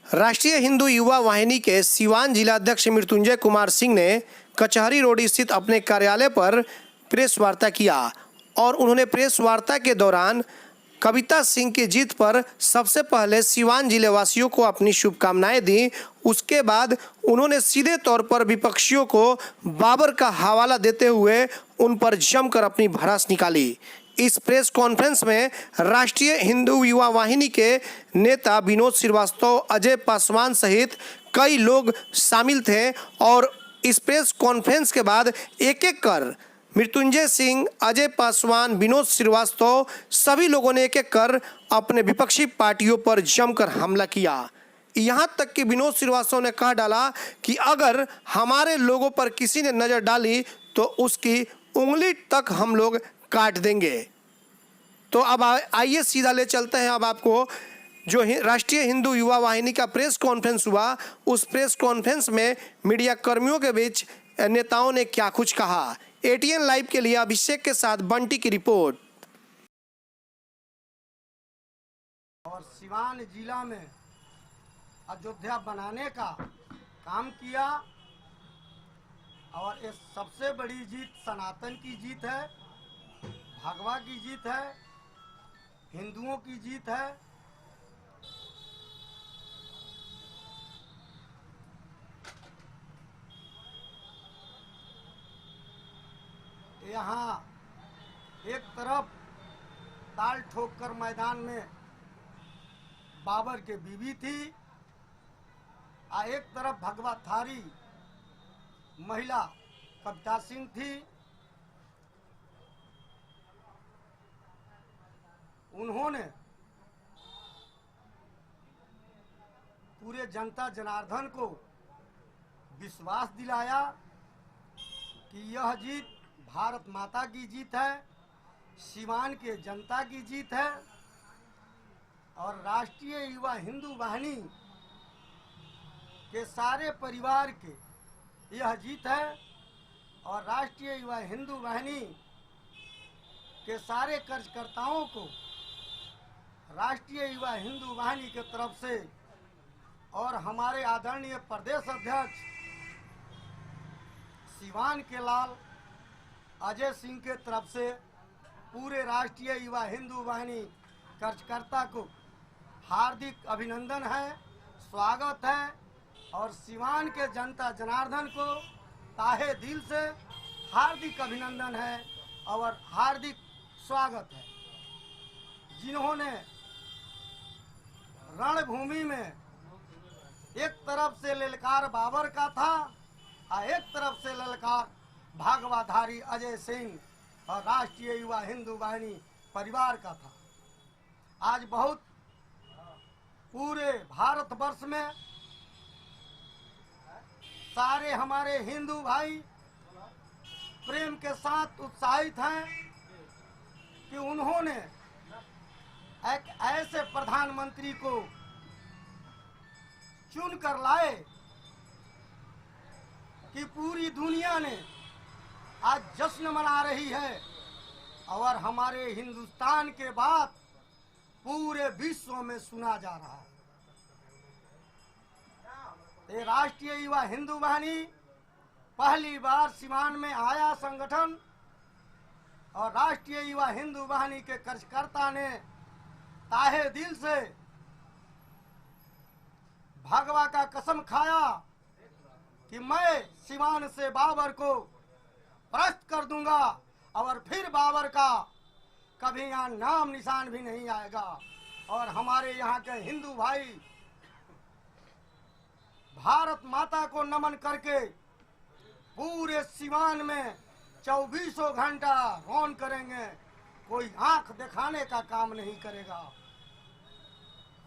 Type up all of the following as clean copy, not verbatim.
राष्ट्रीय हिंदू युवा वाहिनी के सीवान जिलाध्यक्ष मृत्युंजय कुमार सिंह ने कचहरी रोड स्थित अपने कार्यालय पर प्रेस वार्ता किया और उन्होंने प्रेस वार्ता के दौरान कविता सिंह की जीत पर सबसे पहले सीवान जिले वासियों को अपनी शुभकामनाएं दी। उसके बाद उन्होंने सीधे तौर पर विपक्षियों को बाबर का हवाला देते हुए उन पर जमकर अपनी भड़ास निकाली। इस प्रेस कॉन्फ्रेंस में राष्ट्रीय हिंदू युवा वाहिनी के नेता विनोद श्रीवास्तव, अजय पासवान सहित कई लोग शामिल थे और इस प्रेस कॉन्फ्रेंस के बाद एक एक कर मृत्युंजय सिंह, अजय पासवान, विनोद श्रीवास्तव सभी लोगों ने एक एक कर अपने विपक्षी पार्टियों पर जमकर हमला किया। यहाँ तक कि विनोद श्रीवास्तव ने कह डाला कि अगर हमारे लोगों पर किसी ने नज़र डाली तो उसकी उंगली तक हम लोग काट देंगे। तो अब आइए सीधा ले चलते हैं अब आपको जो राष्ट्रीय हिंदू युवा वाहिनी का प्रेस कॉन्फ्रेंस हुआ, उस प्रेस कॉन्फ्रेंस में मीडिया कर्मियों के बीच नेताओं ने क्या कुछ कहा। एटीएन लाइव के लिए अभिषेक के साथ बंटी की रिपोर्ट। और सीवान जिला में अयोध्या बनाने का काम किया और ये सबसे बड़ी जीत सनातन की जीत है, भगवा की जीत है, हिंदुओं की जीत है। यहाँ एक तरफ ताल ठोककर मैदान में बाबर के बीवी थी और एक तरफ भगवाधारी महिला कविता सिंह थी। उन्होंने पूरे जनता जनार्दन को विश्वास दिलाया कि यह जीत भारत माता की जीत है, सीवान के जनता की जीत है और राष्ट्रीय युवा हिंदू वाहिनी के सारे परिवार के यह जीत है और राष्ट्रीय युवा हिंदू वाहिनी के सारे कार्यकर्ताओं को राष्ट्रीय युवा हिंदू वाहिनी के तरफ से और हमारे आदरणीय प्रदेश अध्यक्ष सीवान के लाल अजय सिंह के तरफ से पूरे राष्ट्रीय युवा हिंदू वाहिनी कार्यकर्ता को हार्दिक अभिनंदन है, स्वागत है और सीवान के जनता जनार्दन को ताहे दिल से हार्दिक अभिनंदन है और हार्दिक स्वागत है। जिन्होंने रणभूमि में एक तरफ से ललकार बाबर का था और एक तरफ से ललकार भागवाधारी अजय सिंह और राष्ट्रीय युवा हिंदू वाहिनी परिवार का था। आज बहुत पूरे भारतवर्ष में सारे हमारे हिंदू भाई प्रेम के साथ उत्साहित हैं कि उन्होंने एक ऐसे प्रधानमंत्री को चुन कर लाए कि पूरी दुनिया ने आज जश्न मना रही है और हमारे हिंदुस्तान के बाद पूरे विश्व में सुना जा रहा है। ये राष्ट्रीय युवा हिंदू वाहिनी पहली बार सीवान में आया संगठन और राष्ट्रीय युवा हिंदू वाहिनी के कार्यकर्ता ने ताहे दिल से भगवा का कसम खाया कि मैं सीवान से बाबर को परास्त कर दूंगा और फिर बाबर का कभी यहाँ नाम निशान भी नहीं आएगा। और हमारे यहाँ के हिंदू भाई भारत माता को नमन करके पूरे सीवान में 24 घंटा रौन करेंगे, कोई आंख दिखाने का काम नहीं करेगा।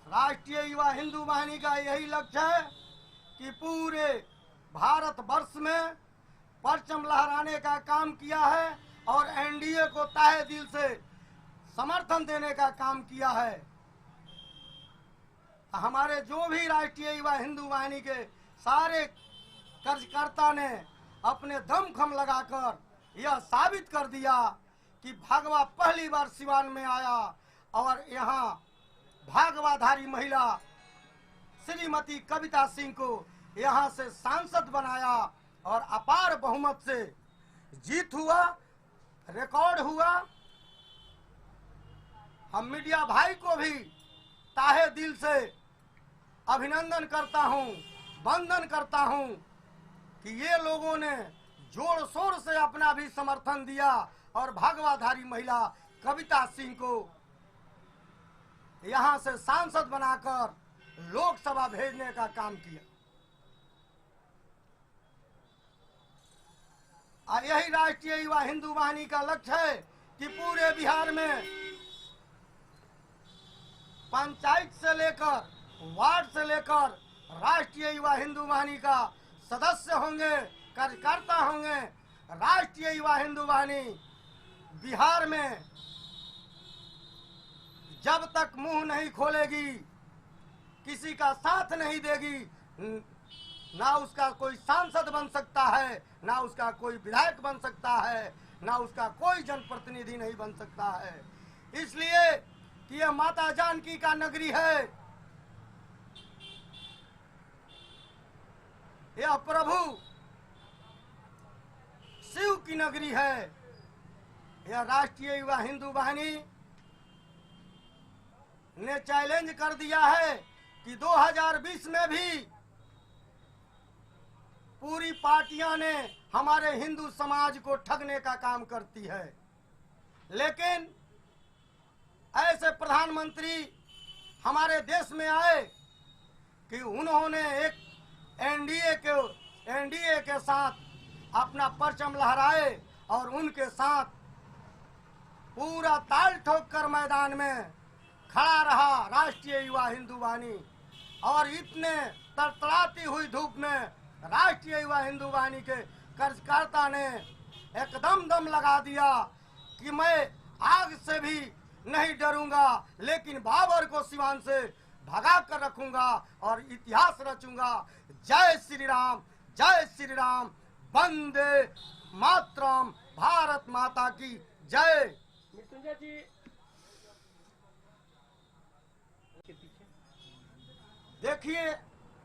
राष्ट्रीय युवा हिंदू वाहिनी का यही लक्ष्य है कि पूरे भारतवर्ष में परचम लहराने का काम किया है और एनडीए को ताहे दिल से समर्थन देने का काम किया है। हमारे जो भी राष्ट्रीय युवा हिंदू वाहिनी के सारे कार्यकर्ता ने अपने दमखम लगाकर यह साबित कर दिया कि भगवा पहली बार सीवान में आया और यहाँ भागवाधारी महिला श्री श्रीमती कविता सिंह को यहाँ से सांसद बनाया और अपार बहुमत से जीत हुआ, रिकॉर्ड हुआ। हम मीडिया भाई को भी ताहे दिल से अभिनंदन करता हूं, वंदन करता हूं कि ये लोगों ने जोर शोर से अपना भी समर्थन दिया और भागवाधारी महिला कविता सिंह को यहां से सांसद बनाकर लोकसभा भेजने का काम किया। और यही राष्ट्रीय युवा हिंदू वाहिनी का लक्ष्य है कि पूरे बिहार में पंचायत से लेकर वार्ड से लेकर राष्ट्रीय युवा हिंदू वाहिनी का सदस्य होंगे, कार्यकर्ता होंगे। राष्ट्रीय युवा हिंदू वाहिनी बिहार में जब तक मुंह नहीं खोलेगी, किसी का साथ नहीं देगी, ना उसका कोई सांसद बन सकता है, ना उसका कोई विधायक बन सकता है, ना उसका कोई जनप्रतिनिधि नहीं बन सकता है। इसलिए कि यह माता जानकी का नगरी है, यह प्रभु शिव की नगरी है। यह राष्ट्रीय युवा हिंदू वाहिनी ने चैलेंज कर दिया है कि 2020 में भी पूरी पार्टियां ने हमारे हिंदू समाज को ठगने का काम करती है, लेकिन ऐसे प्रधानमंत्री हमारे देश में आए कि उन्होंने एक एनडीए के साथ अपना परचम लहराए और उनके साथ पूरा ताल ठोक कर मैदान में खड़ा रहा राष्ट्रीय युवा हिंदू वाहिनी। और इतने तड़तड़ाती हुई धूप में राष्ट्रीय युवा हिंदू वाहिनी के कार्यकर्ता ने एकदम दम लगा दिया कि मैं आग से भी नहीं डरूंगा, लेकिन बाबर को सिवान से भगा कर रखूंगा और इतिहास रचूंगा। जय श्री राम, जय श्री राम, वंदे मातरम, भारत माता की जय। मृत्युंजय जी देखिए,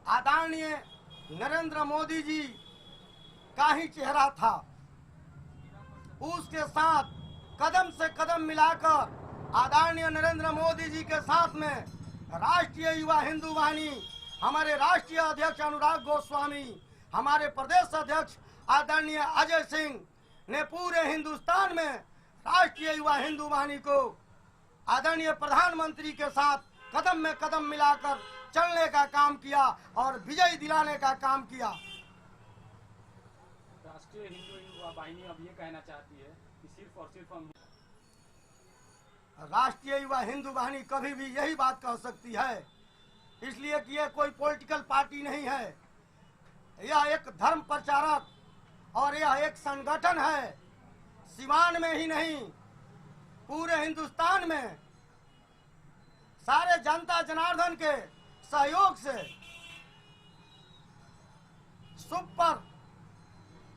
आदरणीय नरेंद्र मोदी जी का ही चेहरा था, उसके साथ कदम से कदम मिलाकर आदरणीय नरेंद्र मोदी जी के साथ में राष्ट्रीय युवा हिंदू वाहिनी, हमारे राष्ट्रीय अध्यक्ष अनुराग गोस्वामी, हमारे प्रदेश अध्यक्ष आदरणीय अजय सिंह ने पूरे हिंदुस्तान में राष्ट्रीय युवा हिंदू वाहिनी को आदरणीय प्रधानमंत्री के साथ कदम में कदम मिलाकर चलने का काम किया और विजय दिलाने का काम किया। राष्ट्रीय हिंदू युवा वाहिनी अब ये कहना चाहती है कि सिर्फ और सिर्फ हम राष्ट्रीय युवा हिंदू वाहिनी कभी भी यही बात कह सकती है, इसलिए कि यह कोई पॉलिटिकल पार्टी नहीं है, यह एक धर्म प्रचारक और यह एक संगठन है। सिवान में ही नहीं, पूरे हिंदुस्तान में सारे जनता जनार्दन के सहयोग से सुपर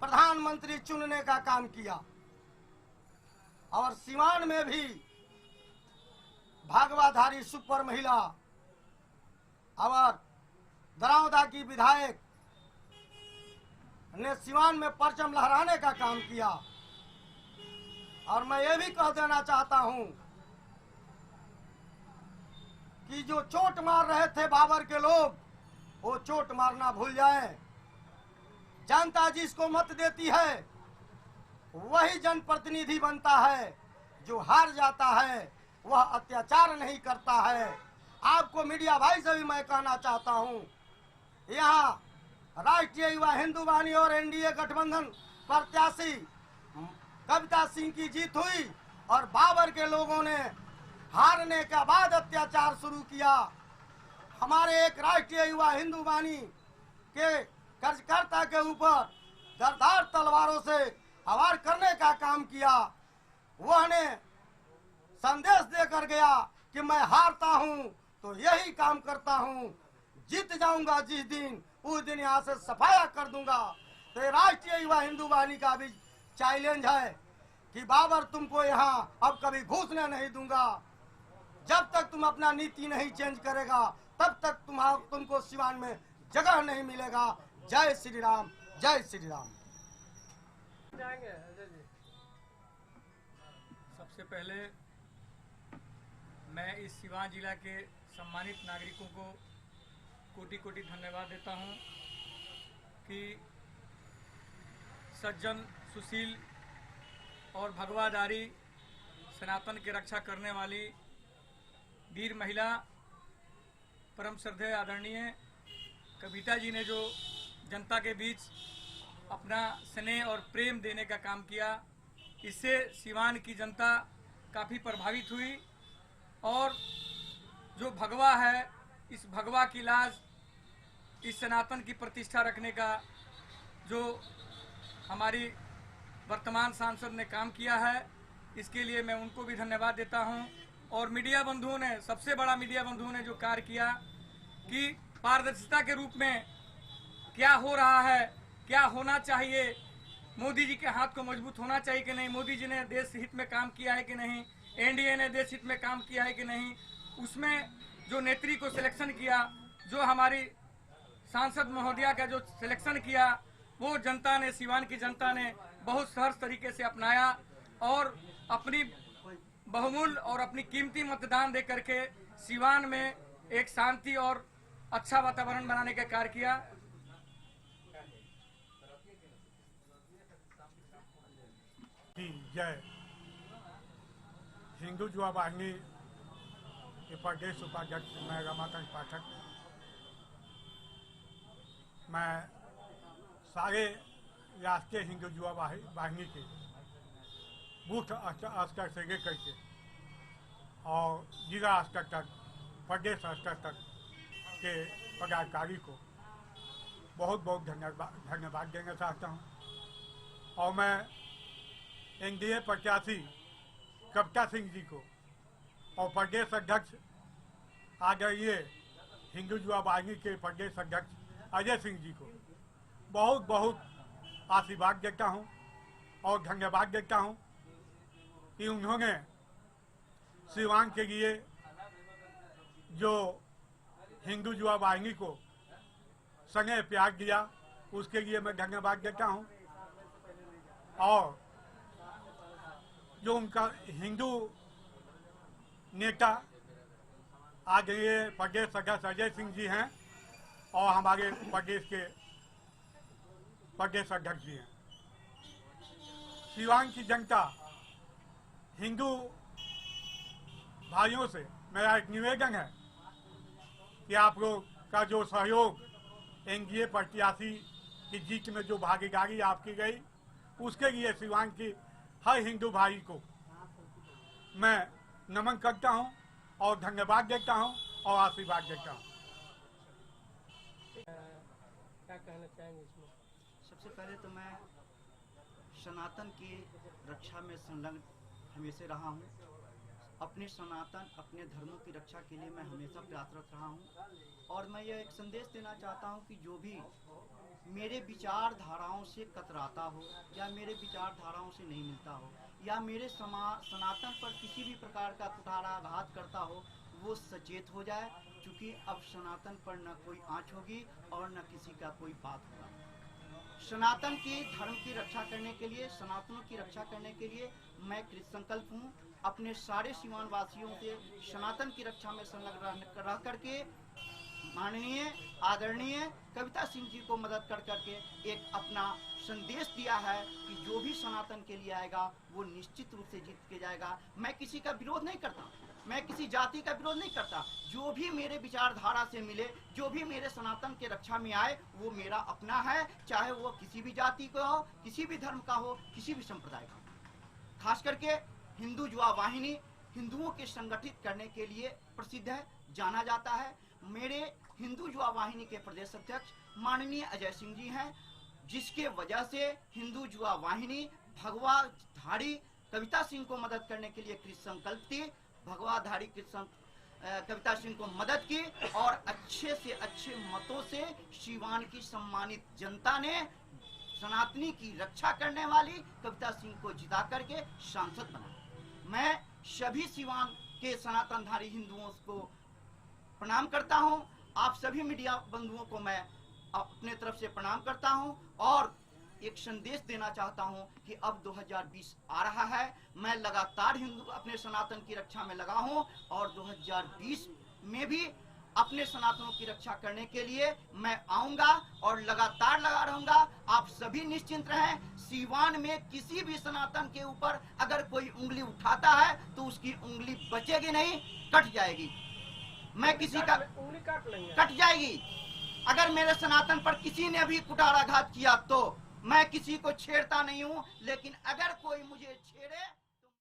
प्रधानमंत्री चुनने का काम किया और सिवान में भी भागवाधारी सुपर महिला और दरौदा की विधायक ने सिवान में परचम लहराने का काम किया। और मैं ये भी कह देना चाहता हूं कि जो चोट मार रहे थे बाबर के लोग, वो चोट मारना भूल जाएं। जनता जिसको मत देती है वही जनप्रतिनिधि बनता है, जो हार जाता है वह अत्याचार नहीं करता है। आपको मीडिया भाई से भी मैं कहना चाहता हूं, यहाँ राष्ट्रीय युवा हिंदू वाहिनी और एनडीए गठबंधन प्रत्याशी कविता सिंह की जीत हुई और बाबर के लोगों ने हारने के बाद अत्याचार शुरू किया। हमारे एक राष्ट्रीय युवा हिंदू वाहिनी के कार्यकर्ता के ऊपर धारदार तलवारों से हमला करने का काम किया। वह ने संदेश देकर गया कि मैं हारता हूं तो यही काम करता हूं, जीत जाऊंगा जिस दिन, उस दिन यहां से सफाया कर दूंगा। तो ये राष्ट्रीय युवा हिंदू वाहिनी का भी चैलेंज है कि बाबर तुमको यहाँ अब कभी घुसने नहीं दूंगा। जब तक तुम अपना नीति नहीं चेंज करेगा तब तक तुमको सिवान में जगह नहीं मिलेगा। जय श्री राम, जय श्री राम। सबसे पहले मैं इस सिवान जिला के सम्मानित नागरिकों को कोटि कोटि धन्यवाद देता हूं कि सज्जन, सुशील और भगवाधारी सनातन की रक्षा करने वाली वीर महिला परम श्रद्धेय आदरणीय कविता जी ने जो जनता के बीच अपना स्नेह और प्रेम देने का काम किया, इससे सिवान की जनता काफ़ी प्रभावित हुई। और जो भगवा है, इस भगवा की लाज, इस सनातन की प्रतिष्ठा रखने का जो हमारी वर्तमान सांसद ने काम किया है, इसके लिए मैं उनको भी धन्यवाद देता हूं। और मीडिया बंधुओं ने, सबसे बड़ा मीडिया बंधुओं ने जो कार्य किया कि पारदर्शिता के रूप में क्या हो रहा है, क्या होना चाहिए, मोदी जी के हाथ को मजबूत होना चाहिए कि नहीं, मोदी जी ने देश हित में काम किया है कि नहीं, एनडीए ने देश हित में काम किया है कि नहीं, उसमें जो नेत्री को सिलेक्शन किया, जो हमारी सांसद महोदया का जो सिलेक्शन किया, वो जनता ने, सिवान की जनता ने बहुत सहर्ष तरीके से अपनाया और अपनी बहुमूल्य और अपनी कीमती मतदान दे करके सिवान में एक शांति और अच्छा वातावरण बनाने का कार्य किया। जय हिंदू युवा वाहिनी के प्रदेश उपाध्यक्ष मैं रमाकांत पाठक। मैं सारे राष्ट्रीय हिंदू युवा वाहिनी के बूथ स्तर से लेकर के और जिला स्तर तक, प्रदेश स्तर तक के पदाधिकारी को बहुत बहुत धन्यवाद देना चाहता हूँ। और मैं एनडीए प्रत्याशी कविता सिंह जी को और प्रदेश अध्यक्ष आदरणीय हिंदू युवा वाहिनी के प्रदेश अध्यक्ष अजय सिंह जी को बहुत बहुत आशीर्वाद देता हूं और धन्यवाद देता हूं कि उन्होंने सिवान के लिए जो हिंदू युवा वाहिनी को स्नेह प्यार दिया, उसके लिए मैं धन्यवाद देता हूं। और जो उनका हिंदू नेता आदरणीय प्रदेश अध्यक्ष अजय सिंह जी हैं और हमारे प्रदेश के प्रदेश अध्यक्ष जी हैं। सिवान की जनता, हिंदू भाइयों से मेरा एक निवेदन है कि आप लोग का जो सहयोग एनडीए प्रत्याशी की जीत में जो भागीदारी आपकी गई, उसके लिए सिवान की हर हिंदू भाई को मैं नमन करता हूं और धन्यवाद देता हूं और आशीर्वाद देता हूं। क्या कहना चाहेंगे इसमें? सबसे पहले तो मैं सनातन की रक्षा में संलग्न हमेशा रहा हूँ। अपने सनातन, अपने धर्मों की रक्षा के लिए मैं हमेशा प्रयासरत रहा हूँ। और मैं यह एक संदेश देना चाहता हूँ कि जो भी मेरे विचारधाराओं से कतराता हो या मेरे विचारधाराओं से नहीं मिलता हो या मेरे सनातन पर किसी भी प्रकार का कुठाराघात करता हो, वो सचेत हो जाए, क्योंकि अब सनातन पर न कोई आँच होगी और न किसी का कोई बात होगा। सनातन के धर्म की रक्षा करने के लिए, सनातनों की रक्षा करने के लिए मैं कृत संकल्प हूँ। अपने सारे सिवान वासियों से सनातन की रक्षा में संलग्न रह करके माननीय आदरणीय कविता सिंह जी को मदद कर करके एक अपना संदेश दिया है कि जो भी सनातन के लिए आएगा वो निश्चित रूप से जीत के जाएगा। मैं किसी का विरोध नहीं करता, मैं किसी जाति का विरोध नहीं करता। जो भी मेरे विचारधारा से मिले, जो भी मेरे सनातन के रक्षा में आए, वो मेरा अपना है, चाहे वो किसी भी जाति का हो, किसी भी धर्म का हो, किसी भी संप्रदाय का हो। खास करके हिंदू युवा वाहिनी हिंदुओं के संगठित करने के लिए प्रसिद्ध है, जाना जाता है। मेरे हिंदू युवा वाहिनी के प्रदेश अध्यक्ष माननीय अजय सिंह जी हैं, जिसके वजह से हिंदू युवा वाहिनी भगवाधारी कविता सिंह को मदद करने के लिए कृत संकल्प थी। भगवाधारी कविता सिंह को मदद की और अच्छे से अच्छे मतों से सिवान की सम्मानित जनता ने सनातनी की रक्षा करने वाली कविता सिंह को जिता करके सांसद बना। मैं सभी सिवान के सनातनधारी हिंदुओं को प्रणाम करता हूं। आप सभी मीडिया बंधुओं को मैं अपने तरफ से प्रणाम करता हूं और एक संदेश देना चाहता हूं कि अब 2020 आ रहा है। मैं लगातार हिंदू अपने सनातन की रक्षा में लगा हूं और 2020 में भी अपने सनातनों की रक्षा करने के लिए मैं आऊंगा और लगातार लगा रहूंगा। आप सभी निश्चिंत रहें, सीवान में किसी भी सनातन के ऊपर अगर कोई उंगली उठाता है तो उसकी उंगली बचेगी नहीं, कट जाएगी। मैं किसी का उंगली काट लेंगे। कट जाएगी। अगर मेरे सनातन पर किसी ने भी कुठाराघात किया तो मैं किसी को छेड़ता नहीं हूं, लेकिन अगर कोई मुझे छेड़े